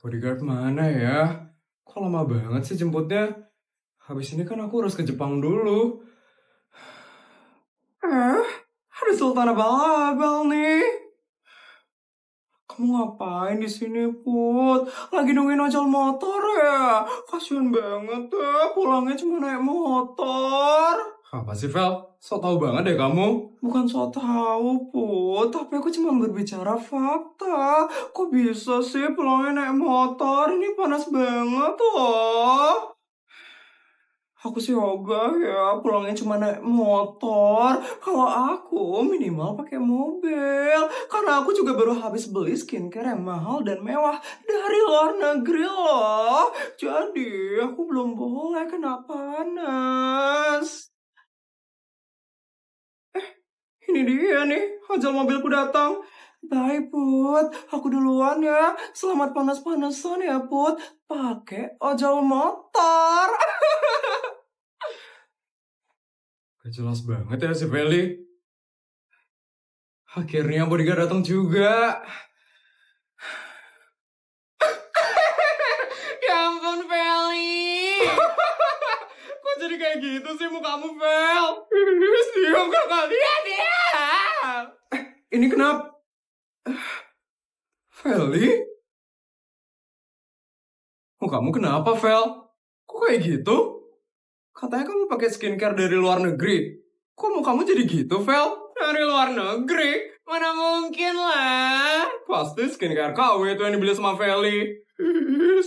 Bodyguard mana ya? Kok lama banget sih jemputnya? Habis ini kan aku harus ke Jepang dulu. Ada Sultan abal-abal nih. Kamu ngapain di sini, Put? Lagi nungguin ojol motor ya? Kasian banget ya, pulangnya cuma naik motor. Apa sih, Vel? So tau banget deh kamu. Bukan so tau, Put. Tapi aku cuma berbicara fakta. Kok bisa sih pulangnya naik motor? Ini panas banget loh. Aku sih ogah ya, pulangnya cuma naik motor. Kalau aku minimal pakai mobil. Karena aku juga baru habis beli skincare yang mahal dan mewah dari luar negeri loh. Jadi aku belum boleh kena panas. Ini dia nih, ojol mobilku datang. Bye, Put. Aku duluan ya. Selamat panas-panasan ya, Put. Pakai ojol motor. Gak jelas banget ya si Feli. Akhirnya bodyguard datang juga. Ya ampun, Feli. Kok jadi kayak gitu sih mukamu, Fel? Diam kakak, diam. Ini kenapa? Feli? Mukamu kenapa, Fel? Kok kayak gitu? Katanya kamu pakai skincare dari luar negeri. Kok mukamu jadi gitu, Fel? Dari luar negeri? Mana mungkin lah. Pasti skincare KW itu yang dibeli sama Feli.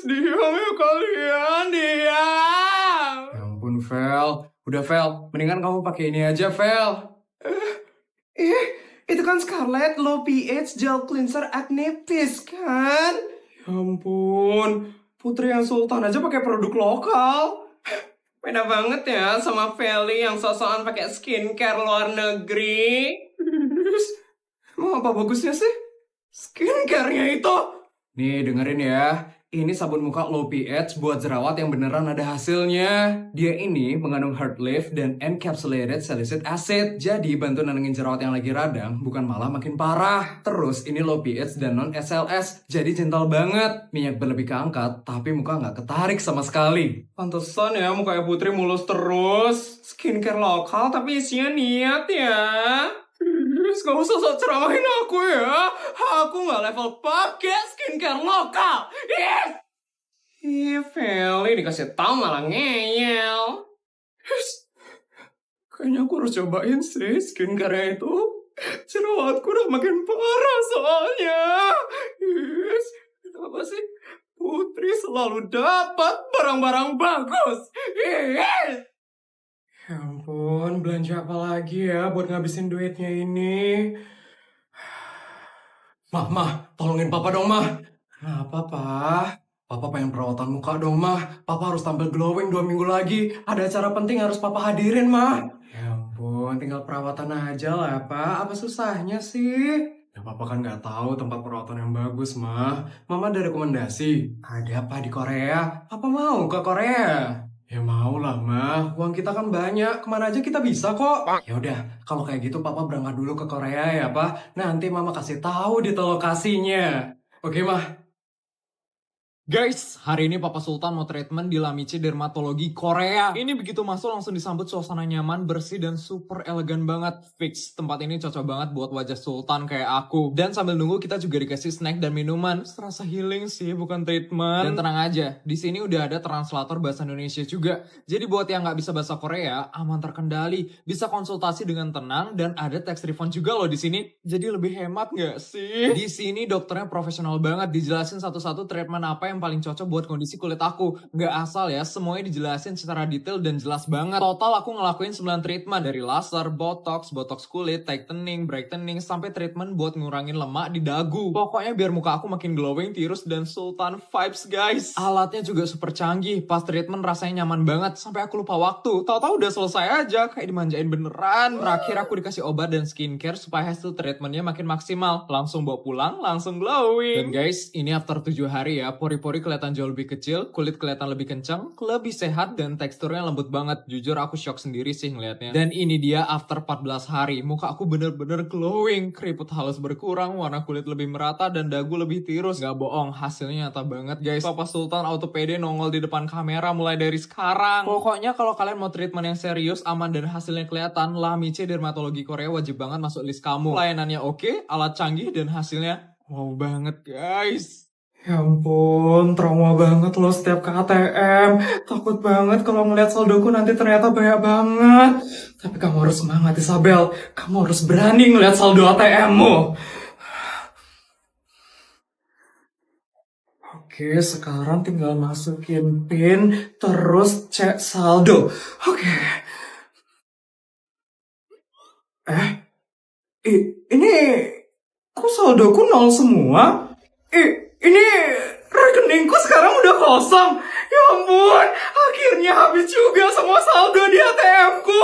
Diam ya kalian, diam. Ya ampun, Fel. Udah, Fel. Mendingan kamu pakai ini aja, Fel. Itu kan Scarlett Low pH Gel Cleanser Acne Peace, kan? Ya ampun. Putri yang Sultan aja pakai produk lokal. Beda banget ya sama Feli yang sosokan pakai skincare luar negeri. Emang apa bagusnya sih skincare-nya itu? Nih dengerin ya. Ini sabun muka low pH buat jerawat yang beneran ada hasilnya. Dia ini mengandung heart leaf dan encapsulated salicylic acid. Jadi bantu nenangin jerawat yang lagi radang, bukan malah makin parah. Terus ini low pH dan non SLS. Jadi gentle banget. Minyak berlebih keangkat, tapi muka nggak ketarik sama sekali. Pantesan ya mukanya Putri mulus terus. Skincare lokal tapi isinya niat ya. Gak usah sok ceramahin aku ya. Aku gak level pakai skincare lokal. Ih, Feli dikasih tau malah ngeyel. Kayaknya aku harus cobain sih skincare itu. Jerawatku udah makin parah soalnya. Kenapa sih Putri selalu dapat barang-barang bagus? Ya ampun, belanja apa lagi ya buat ngabisin duitnya ini? Mah, tolongin Papa dong, Mah. Kenapa, Pak? Papa pengen perawatan muka dong, Mah. Papa harus tampil glowing 2 minggu lagi. Ada acara penting harus Papa hadirin, Mah. Ya ampun, tinggal perawatan aja lah, Pak. Apa susahnya sih? Ya, Papa kan nggak tahu tempat perawatan yang bagus, Mah. Mama ada rekomendasi. Ada apa di Korea? Papa mau ke Korea. Ya mau lah, Mah. Uang kita kan banyak. Kemana aja kita bisa kok. Ya udah, kalau kayak gitu Papa berangkat dulu ke Korea ya, Pak. Nanti Mama kasih tahu di lokasinya. Oke, Mah. Guys, hari ini Papa Sultan mau treatment di Lamici Dermatologi Korea. Ini begitu masuk langsung disambut suasana nyaman, bersih, dan super elegan banget. Fix, tempat ini cocok banget buat wajah Sultan kayak aku. Dan sambil nunggu kita juga dikasih snack dan minuman. Serasa healing sih, bukan treatment. Dan tenang aja, di sini udah ada translator bahasa Indonesia juga. Jadi buat yang nggak bisa bahasa Korea, aman terkendali. Bisa konsultasi dengan tenang dan ada tax refund juga loh di sini. Jadi lebih hemat nggak sih? Di sini dokternya profesional banget, dijelasin satu-satu treatment apa yang paling cocok buat kondisi kulit aku. Nggak asal ya, semuanya dijelasin secara detail dan jelas banget. Total aku ngelakuin 9 treatment dari laser, botox kulit, tightening, brightening, sampai treatment buat ngurangin lemak di dagu. Pokoknya biar muka aku makin glowing, tirus, dan sultan vibes guys. Alatnya juga super canggih, pas treatment rasanya nyaman banget, sampai aku lupa waktu. Tahu-tahu udah selesai aja, kayak dimanjain beneran. Terakhir aku dikasih obat dan skincare supaya hasil treatmentnya makin maksimal. Langsung bawa pulang, langsung glowing. Dan guys, ini after 7 hari ya, pori pori-pori kelihatan jauh lebih kecil, kulit kelihatan lebih kencang, lebih sehat, dan teksturnya lembut banget. Jujur aku shock sendiri sih ngeliatnya. Dan ini dia after 14 hari. Muka aku bener-bener glowing, keriput halus berkurang, warna kulit lebih merata, dan dagu lebih tirus. Gak bohong, hasilnya nyata banget guys. Papa Sultan auto pede nongol di depan kamera mulai dari sekarang. Pokoknya kalau kalian mau treatment yang serius, aman, dan hasilnya kelihatan, Lamiche Dermatologi Korea wajib banget masuk list kamu. Pelayanannya oke, alat canggih, dan hasilnya wow banget guys. Ya ampun, trauma banget loh setiap ke ATM. Takut banget kalau ngeliat saldoku nanti ternyata banyak banget. Tapi kamu harus semangat, Isabel. Kamu harus berani ngeliat saldo ATM-mu. Oke, sekarang tinggal masukin PIN, terus cek saldo. Oke. Ini kok saldoku nol semua? Ini rekeningku sekarang udah kosong. Ya ampun, akhirnya habis juga semua saldo di ATM-ku.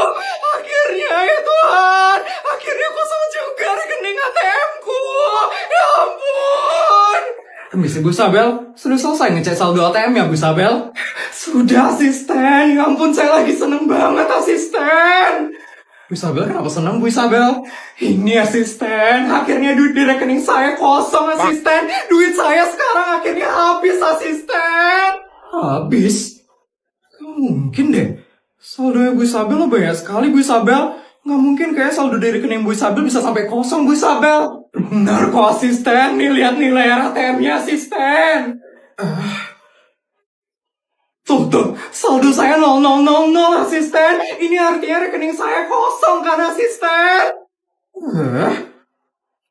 Akhirnya ya Tuhan, akhirnya kosong juga rekening ATM-ku. Ya ampun. Permisi Bu Sabel, sudah selesai ngecek saldo ATM ya Bu Sabel? Sudah asisten, ya ampun saya lagi seneng banget asisten. Bu Isabel kenapa senang Bu Isabel? Ini asisten, akhirnya duit di rekening saya kosong asisten. Duit saya sekarang akhirnya habis asisten. Habis? Gak mungkin deh. Saldonya Bu Isabel banyak sekali Bu Isabel. Gak mungkin kayak saldo dari rekening Bu Isabel bisa sampai kosong Bu Isabel. Benar kok asisten, nih lihat nilai ATM-nya asisten. Tuh, saldo saya 0000 asisten. Ini artinya rekening saya kosong kan asisten?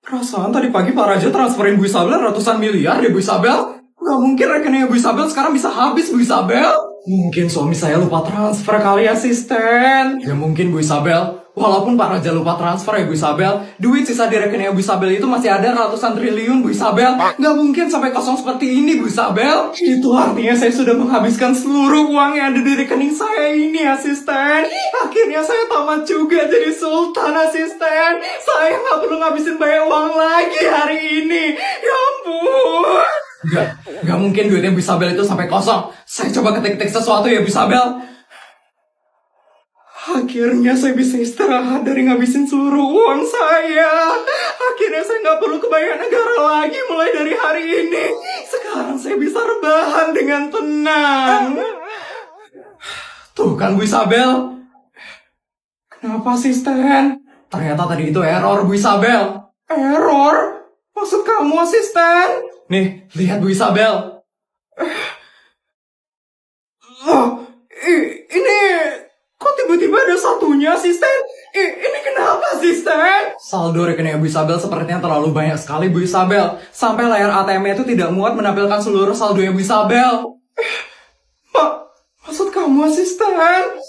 Perasaan tadi pagi Pak Raja transferin Bu Isabel ratusan miliar deh Bu Isabel. Gak mungkin rekeningnya Bu Isabel sekarang bisa habis Bu Isabel. Mungkin suami saya lupa transfer kali asisten. Ya mungkin Bu Isabel. Walaupun Pak Raja lupa transfer ya Bu Isabel, duit sisa di rekening Bu Isabel itu masih ada ratusan triliun Bu Isabel. Gak mungkin sampai kosong seperti ini Bu Isabel. Itu artinya saya sudah menghabiskan seluruh uang yang ada di rekening saya ini asisten. Akhirnya saya tamat juga jadi sultan asisten. Saya gak perlu ngabisin banyak uang lagi hari ini. Ya ampun. Gak mungkin duitnya Bu Isabel itu sampai kosong. Saya coba ketik-ketik sesuatu ya Bu Isabel. Akhirnya saya bisa istirahat dari ngabisin seluruh uang saya. Akhirnya saya nggak perlu ke banyak negara lagi mulai dari hari ini. Sekarang saya bisa rebahan dengan tenang. Tuh kan Bu Isabel. Kenapa asisten? Ternyata tadi itu error Bu Isabel. Error? Maksud kamu asisten? Nih, lihat Bu Isabel. Ini kok tiba-tiba ada satunya asisten? Ini kenapa asisten? Saldo rekening Bu Isabel sepertinya terlalu banyak sekali Bu Isabel. Sampai layar ATM-nya itu tidak muat menampilkan seluruh saldo Bu Isabel. Maksud kamu asisten?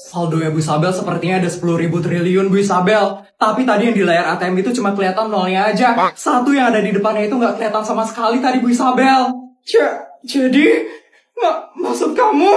Saldo Bu Isabel sepertinya ada 10.000 triliun Bu Isabel. Tapi tadi yang di layar ATM itu cuma kelihatan nolnya aja. Satu yang ada di depannya itu nggak kelihatan sama sekali tadi Bu Isabel. Jadi, maksud kamu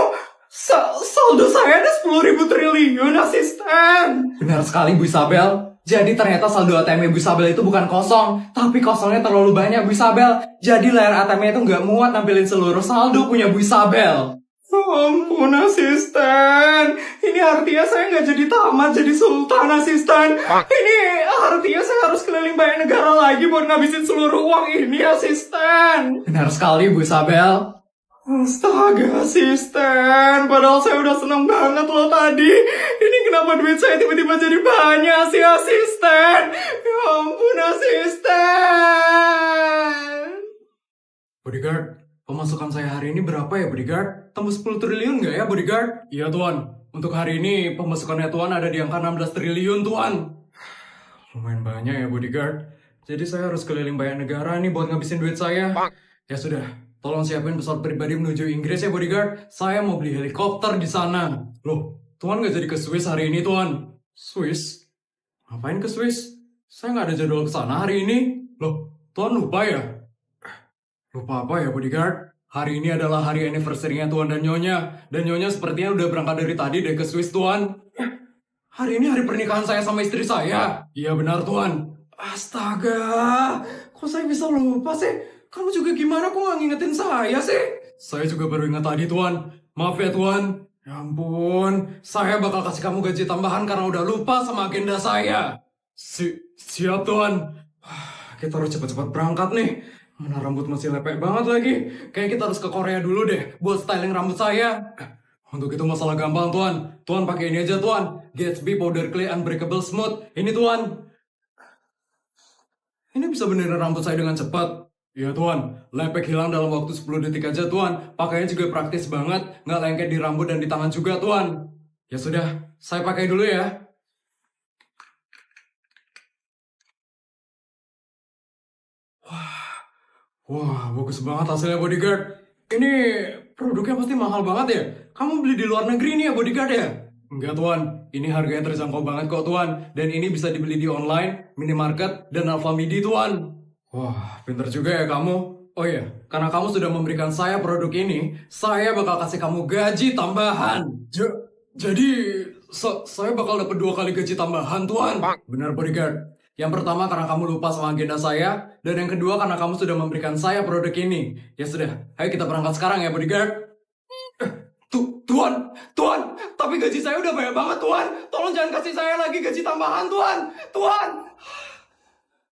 saldo saya ada 10.000 triliun asisten. Benar sekali Bu Isabel. Jadi ternyata saldo ATM Bu Isabel itu bukan kosong, tapi kosongnya terlalu banyak Bu Isabel. Jadi layar ATM itu nggak muat nampilin seluruh saldo punya Bu Isabel. Ampun asisten. Ini artinya saya nggak jadi tamat jadi sultan asisten. Ini artinya saya harus keliling banyak negara lagi buat ngabisin seluruh uang ini asisten. Benar sekali Bu Isabel. Astaga asisten, padahal saya udah seneng banget loh tadi. Ini kenapa duit saya tiba-tiba jadi banyak sih asisten? Ya ampun asisten. Bodyguard, pemasukan saya hari ini berapa ya Bodyguard? Tembus 10 triliun nggak ya Bodyguard? Iya Tuan, untuk hari ini pemasukannya Tuan ada di angka 16 triliun Tuan. Lumayan banyak ya Bodyguard. Jadi saya harus keliling banyak negara nih buat ngabisin duit saya. Ya sudah. Tolong siapin pesawat pribadi menuju Inggris ya bodyguard. Saya mau beli helikopter di sana. Loh, Tuan nggak jadi ke Swiss hari ini Tuan? Swiss? Ngapain ke Swiss? Saya nggak ada jadwal ke sana hari ini. Loh, Tuan lupa ya? Lupa apa ya bodyguard? Hari ini adalah hari anniversary-nya Tuan dan Nyonya. Dan Nyonya sepertinya udah berangkat dari tadi deh ke Swiss Tuan. Hari ini hari pernikahan saya sama istri saya. Iya benar Tuan. Astaga, kok saya bisa lupa sih? Kamu juga gimana kok nggak ngingetin saya sih? Saya juga baru ingat tadi, Tuan. Maaf ya, Tuan. Ya ampun, saya bakal kasih kamu gaji tambahan karena udah lupa sama agenda saya. Siap, Tuan. Kita harus cepat-cepat berangkat nih. Mana rambut masih lepek banget lagi. Kayaknya kita harus ke Korea dulu deh buat styling rambut saya. Untuk itu masalah gampang, Tuan. Tuan pakai ini aja, Tuan. Gatsby Powder Clay Unbreakable Smooth. Ini, Tuan. Ini bisa benerin rambut saya dengan cepat. Iya, Tuan. Lepek hilang dalam waktu 10 detik aja, Tuan. Pakainya juga praktis banget. Nggak lengket di rambut dan di tangan juga, Tuan. Ya sudah, saya pakai dulu ya. Wah, bagus banget hasilnya, Bodyguard. Ini produknya pasti mahal banget ya? Kamu beli di luar negeri nih ya, Bodyguard ya? Enggak, Tuan. Ini harganya terjangkau banget kok, Tuan. Dan ini bisa dibeli di online, minimarket, dan Alfamidi, Tuan. Wah, pinter juga ya kamu. Oh iya, karena kamu sudah memberikan saya produk ini, saya bakal kasih kamu gaji tambahan. Jadi, saya bakal dapat 2 kali gaji tambahan, Tuan. Benar, Bodyguard. Yang pertama karena kamu lupa sama agenda saya, dan yang kedua karena kamu sudah memberikan saya produk ini. Ya sudah, ayo kita berangkat sekarang ya, Bodyguard. Tuan, tapi gaji saya udah banyak banget, Tuan. Tolong jangan kasih saya lagi gaji tambahan, Tuan. Tuan.